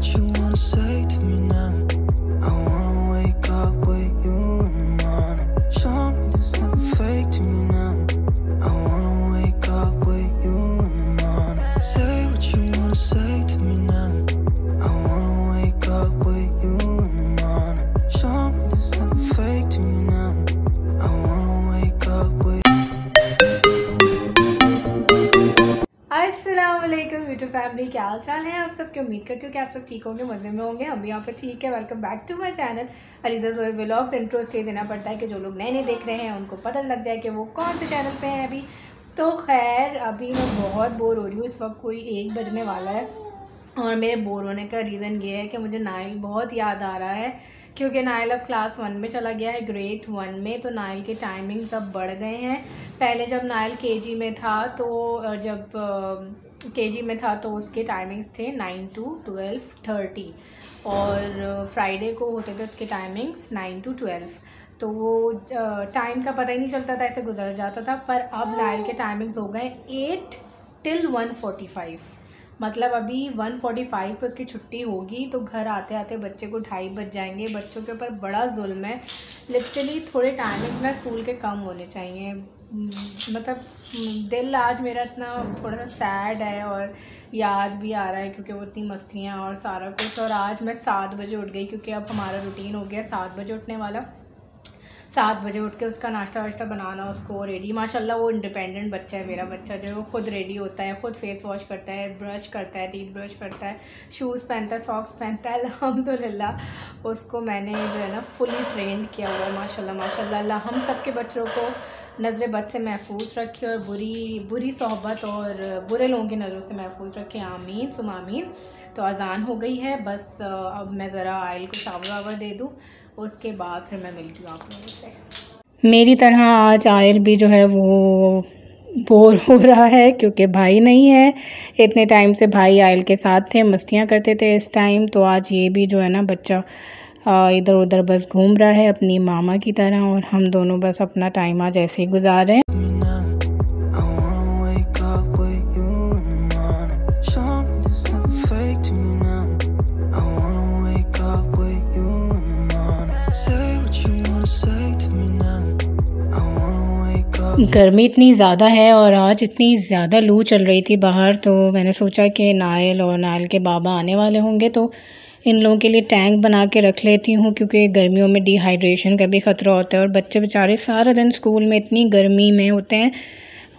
what you wanna say to me now. I wanna wake up with you in the morning. Show me there's nothing fake to me now. I wanna wake up with you in the morning. Say what you wanna say to me now. I wanna wake up with you in the morning. Show me there's nothing fake to me now. I wanna wake up with अस्सलामुअलैकुम YouTube family, क्या हाल चाल है आप सबके। उम्मीद करती हूँ कि आप सब ठीक होंगे, मज़े में होंगे। हम भी यहाँ पर ठीक है। Welcome back to my channel Aliza Zohaib vlogs. Intro इसलिए देना पड़ता है कि जो लोग नए नए देख रहे हैं उनको पता लग जाए कि वो कौन से चैनल पे हैं अभी। तो खैर, अभी मैं बहुत बोर हो रही हूँ। इस वक्त कोई 1 बजने वाला है और मेरे बोर होने का रीज़न ये है कि मुझे नाइल बहुत याद आ रहा है, क्योंकि नाइल अब क्लास 1 में चला गया है, ग्रेड 1 में। तो नाइल के टाइमिंग्स अब बढ़ गए हैं। पहले जब नाइल केजी में था तो उसके टाइमिंग्स थे 9 to 12:30 और फ्राइडे को होते थे उसके टाइमिंग्स 9 to 12। तो वो टाइम का पता ही नहीं चलता था, ऐसे गुजर जाता था। पर अब नाइल के टाइमिंग्स हो गए 8 till 1:45। मतलब अभी 1:45 पर उसकी छुट्टी होगी तो घर आते आते बच्चे को 2:30 बज जाएंगे। बच्चों के ऊपर बड़ा जुल्म है लिटरली। थोड़े टाइमिंग ना स्कूल के कम होने चाहिए। मतलब दिल आज मेरा इतना थोड़ा सा सैड है और याद भी आ रहा है, क्योंकि वो इतनी मस्तियाँ और सारा कुछ। और आज मैं 7 बजे उठ गई, क्योंकि अब हमारा रूटीन हो गया 7 बजे उठने वाला। 7 बजे उठ के उसका नाश्ता वाश्ता बनाना, उसको रेडी। माशाल्लाह वो इंडिपेंडेंट बच्चा है मेरा बच्चा, जो है वो खुद रेडी होता है, खुद फेस वॉश करता है, ब्रश करता है, टीथ ब्रश करता है, शूज़ पहनता है, सॉक्स पहनता है। अल्हम्दुलिल्लाह उसको मैंने जो है ना फुली ट्रेंड किया हुआ है। माशाल्लाह माशाल्लाह। अल्लाह हम सब के बच्चों को नज़र बद से महफूज रखे और बुरी सोहबत और बुरे लोगों की नज़रों से महफूज रखे। आमीन सुम आमीन। तो अज़ान हो गई है, बस अब मैं ज़रा आयल को शावर वावर दे दूँ, उसके बाद फिर मैं मिलती हूँ आप लोगों से। मेरी तरह आज आयल भी जो है वो बोर हो रहा है, क्योंकि भाई नहीं है। इतने टाइम से भाई आयल के साथ थे, मस्तियाँ करते थे इस टाइम। तो आज ये भी जो है ना बच्चा इधर उधर बस घूम रहा है अपनी मामा की तरह, और हम दोनों बस अपना टाइम आज ऐसे ही गुजार रहे हैं। गर्मी इतनी ज़्यादा है और आज इतनी ज़्यादा लू चल रही थी बाहर, तो मैंने सोचा कि नाइल और नाइल के बाबा आने वाले होंगे तो इन लोगों के लिए टैंक बना के रख लेती हूँ, क्योंकि गर्मियों में डिहाइड्रेशन का भी ख़तरा होता है और बच्चे बेचारे सारा दिन स्कूल में इतनी गर्मी में होते हैं।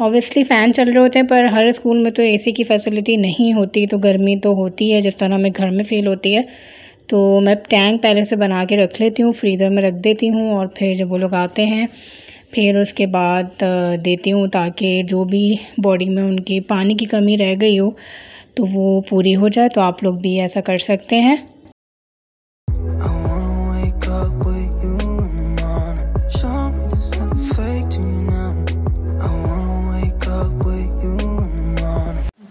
ऑब्वियसली फ़ैन चल रहे होते हैं, पर हर स्कूल में तो एसी की फैसिलिटी नहीं होती, तो गर्मी तो होती है जिस तरह हमें घर में फ़ील होती है। तो मैं टैंक पहले से बना के रख लेती हूँ, फ्रीज़र में रख देती हूँ, और फिर जब वो लोग आते हैं फिर उसके बाद देती हूँ, ताकि जो भी बॉडी में उनकी पानी की कमी रह गई हो तो वो पूरी हो जाए। तो आप लोग भी ऐसा कर सकते हैं।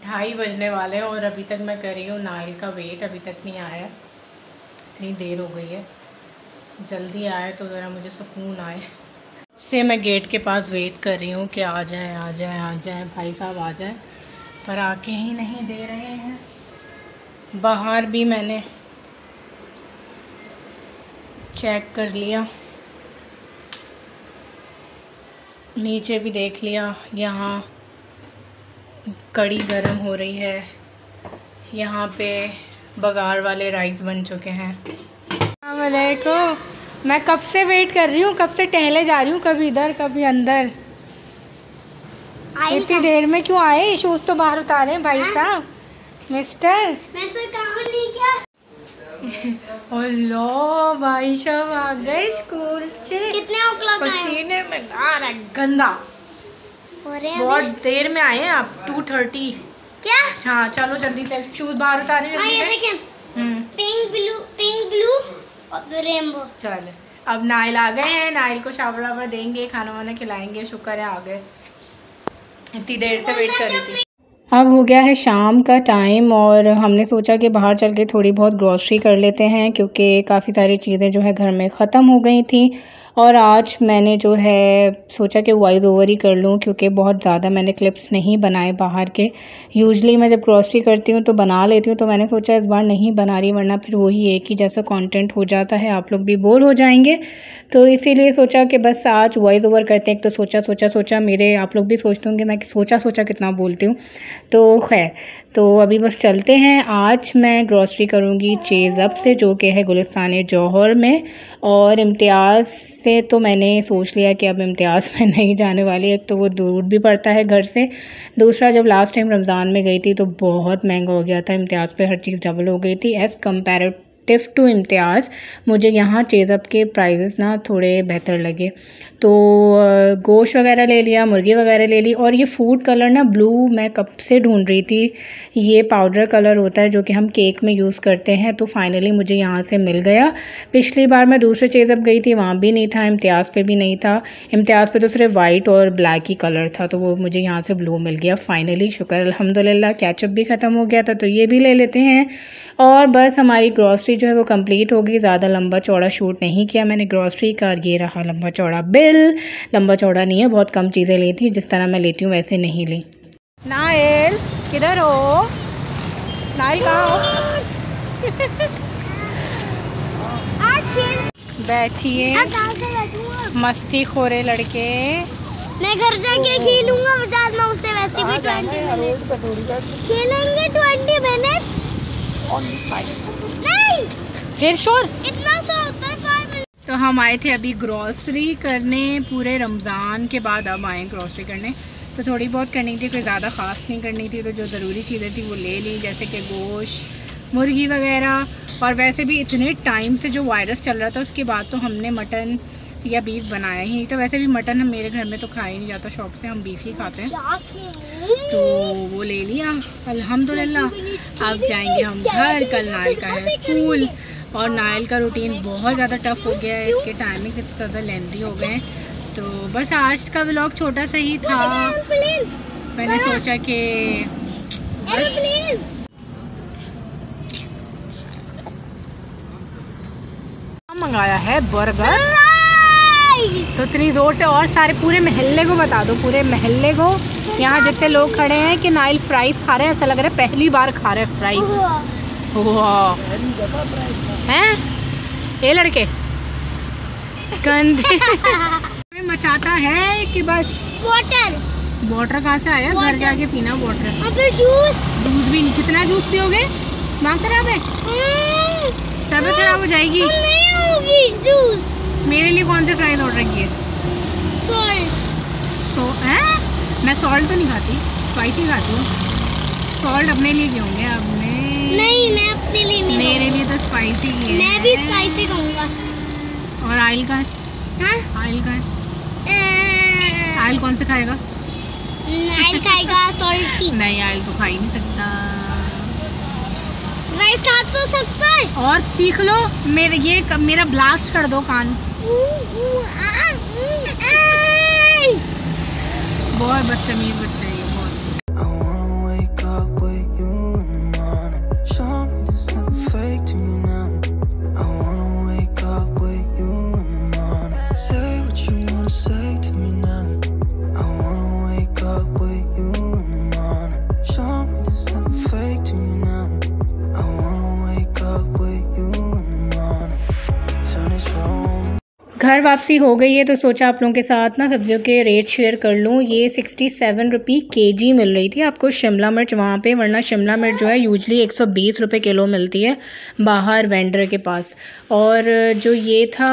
ढाई बजने वाले हैं और अभी तक मैं कर रही हूँ नाइल का वेट, अभी तक नहीं आया। इतनी देर हो गई है, जल्दी आए तो ज़रा मुझे सुकून आए। से मैं गेट के पास वेट कर रही हूँ कि आ जाए आ जाए आ जाए, भाई साहब आ जाए, पर आके ही नहीं दे रहे हैं। बाहर भी मैंने चेक कर लिया, नीचे भी देख लिया, यहाँ कड़ी गरम हो रही है, यहाँ पे बघार वाले राइस बन चुके हैं। अस्सलाम वालेकुम। मैं कब से वेट कर रही हूँ, कब से टहले जा रही हूँ, कभी इधर कभी अंदर। इतनी देर में क्यों आए? शूज़ तो बाहर उतारे भाई साहब। मिस्टर वैसे काम नहीं किया। ओलो भाई साहब आ गए स्कूल से। कितने o'clock आए? पसीने में आ रहा है गंदा। बहुत देर में आए हैं आप। 2:30 क्या? हाँ चलो जल्दी से शूज़ बाहर उतारे। ये देखें, पिंक ब्लू और रेनबो। चल अब नाइल आ गए हैं, नाइल को शावर वावर देंगे, खाना वाना खिलाएंगे। शुक्र है आ गए, इतनी देर से वेट कर रही थी। अब हो गया है शाम का टाइम और हमने सोचा कि बाहर चल के थोड़ी बहुत ग्रॉसरी कर लेते हैं, क्योंकि काफ़ी सारी चीज़ें जो है घर में ख़त्म हो गई थी और आज मैंने जो है सोचा कि वॉइस ओवर ही कर लूँ, क्योंकि बहुत ज़्यादा मैंने क्लिप्स नहीं बनाए बाहर के। यूजुअली मैं जब ग्रॉसरी करती हूँ तो बना लेती हूँ, तो मैंने सोचा इस बार नहीं बना रही, वरना फिर वही एक ही जैसा कंटेंट हो जाता है, आप लोग भी बोर हो जाएंगे। तो इसीलिए सोचा कि बस आज वॉइस ओवर करते हैं। एक तो सोचा मेरे, आप लोग भी सोचते होंगे मैं सोचा कितना बोलती हूँ। तो खैर, तो अभी बस चलते हैं। आज मैं ग्रॉसरी करूँगी चेज़ अप से, जो कि है गुलिस्तान जौहर में। और इम्तियाज़ से तो मैंने सोच लिया कि अब इम्तियाज़ में नहीं जाने वाली। एक तो वो दूर भी पड़ता है घर से, दूसरा जब लास्ट टाइम रमज़ान में गई थी तो बहुत महंगा हो गया था, इम्तियाज़ पे हर चीज़ डबल हो गई थी। एज़ कम्पेरेटिव टू इम्तियाज़ मुझे यहाँ चेज़ अप के प्राइजेस ना थोड़े बेहतर लगे। तो गोश्त वगैरह ले लिया, मुर्गी वगैरह ले ली। और ये फूड कलर ना ब्लू मैं कब से ढूंढ रही थी, ये पाउडर कलर होता है जो कि हम केक में यूज़ करते हैं, तो फाइनली मुझे यहाँ से मिल गया। पिछली बार मैं दूसरे चेज़ अप गई थी, वहाँ भी नहीं था, इम्तियाज़ पे भी नहीं था। इम्तियाज़ पे तो सिर्फ वाइट और ब्लैक ही कलर था, तो वो मुझे यहाँ से ब्लू मिल गया फाइनली। शुक्र अल्हम्दुलिल्लाह। केचप भी ख़त्म हो गया था, तो ये भी ले लेते हैं। और बस हमारी ग्रॉसरी जो है वो कंप्लीट होगी। ज़्यादा लंबा चौड़ा शूट नहीं किया मैंने ग्रॉसरी का। ये रहा लंबा चौड़ा बिल। लंबा चौड़ा नहीं है, बहुत कम चीज़ें ली थी, जिस तरह मैं लेती हूँ वैसे नहीं ली। नाइल किधर हो? नाइल कहाँ हो? बैठिए, मस्ती खोरे लड़के। मैं घर जाके खेलूंगा, मैं उससे वैसे भी 20 खेलेंगे 20 मिनट्स। नहीं फिर शोर इतना सा होता है 5 मिनट। तो हम आए थे अभी ग्रॉसरी करने, पूरे रमज़ान के बाद अब आए ग्रॉसरी करने। तो थोड़ी बहुत करनी थी, कोई ज़्यादा ख़ास नहीं करनी थी, तो जो ज़रूरी चीज़ें थी वो ले ली, जैसे कि गोश्त, मुर्गी वगैरह। और वैसे भी इतने टाइम से जो वायरस चल रहा था उसके बाद तो हमने मटन या बीफ बनाया ही नहीं। तो वैसे भी मटन हम मेरे घर में तो खाया ही नहीं जाता शॉप से, हम बीफ ही खाते हैं। तो वो ले लिया अल्हम्दुलिल्लाह। अब जाएंगे हम घर, कल नाइल का है स्कूल। और नाइल का रूटीन बहुत ज़्यादा टफ हो गया है, इसके टाइमिंग इतने ज़्यादा लेंथी हो गए हैं। तो बस आज का व्लॉग छोटा सा ही था। मैंने सोचा कि मंगाया है बर्गर, तो इतनी ज़ोर से और सारे पूरे महल्ले को बता दो, पूरे महल्ले को, यहाँ जितने लोग खड़े हैं कि नाइल फ्राइज़ खा रहे हैं। ऐसा लग रहा है पहली बार खा रहे हैं फ्राइज़। हैं ये लड़के गंदे मचाता है कि बस। वाटर कहाँ से आया? घर जाके पीना वाटर। जूस भी, कितना जूस पियोगे? दिमाग खराब है, तबीयत खराब हो जाएगी। नहीं होगी जूस। मेरे लिए कौन से फ्राइज ऑर्डर किए? सॉल्ट। तो मैं सॉल्ट तो नहीं खाती, स्पाइसी खाती हूँ। सॉल्ट अपने लिए क्यों होंगे आपने? नहीं, मैं अपने लिए नहीं, मेरे लिए तो स्पाइसी ही है। मैं भी स्पाइसी खाऊंगा। और आइल का है? हाँ? आइल का है? आइल कौन से खाएगा? आइल खाएगा सॉल्टी। नहीं, आइल तो खा ही नहीं सकता। राइस खा तो सकता है। और चीख लो, मेरा ब्लास्ट कर दो कान। बहुत बदतमीज बच्चा है ये, बहुत। घर वापसी हो गई है, तो सोचा आप लोगों के साथ ना सब्जियों के रेट शेयर कर लूँ। ये 67 रुपये केजी मिल रही थी आपको शिमला मिर्च वहाँ पे, वरना शिमला मिर्च जो है यूजली 120 रुपये किलो मिलती है बाहर वेंडर के पास। और जो ये था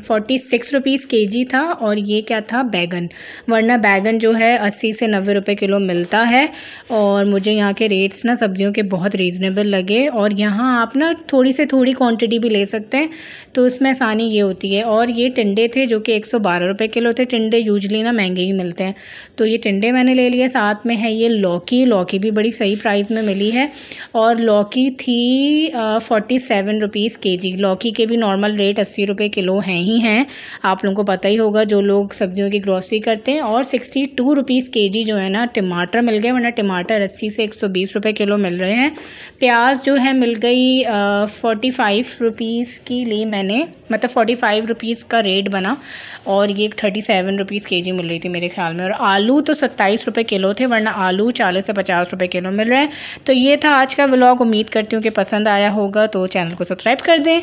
46 रुपीज़ केजी था। और ये क्या था? बैगन, वरना बैगन जो है 80 से 90 रुपये किलो मिलता है। और मुझे यहाँ के रेट्स ना सब्जियों के बहुत रीज़नेबल लगे। और यहाँ आप ना थोड़ी से थोड़ी क्वांटिटी भी ले सकते हैं, तो इसमें आसानी ये होती है। और ये टिंडे थे जो कि 112 रुपये किलो थे। टिंडे यूजली ना महंगे ही मिलते हैं, तो ये टिंडे मैंने ले लिए। साथ में है ये लौकी भी बड़ी सही प्राइस में मिली है। और लौकी थी 47 रुपीज़ केजी। लौकी के भी नॉर्मल रेट 80 रुपये किलो हैं ही हैं, आप लोगों को पता ही होगा जो लोग सब्जियों की ग्रॉसरी करते हैं। और 62 रुपीज़ केजी जो है ना टमाटर मिल गए, वरना टमाटर 80 से 120 रुपये किलो मिल रहे हैं। प्याज जो है मिल गई 45 रुपीज़ की ली मैंने, मतलब 45 रुपीज़ का रेट बना और ये 37 रुपीज़ kg मिल रही थी मेरे ख्याल में। और आलू तो 27 रुपये किलो थे, वरना आलू 40 से 50 रुपये किलो मिल रहे हैं। तो ये था आज का व्लॉग। उम्मीद करती हूँ कि पसंद आया होगा, तो चैनल को सब्सक्राइब कर दें।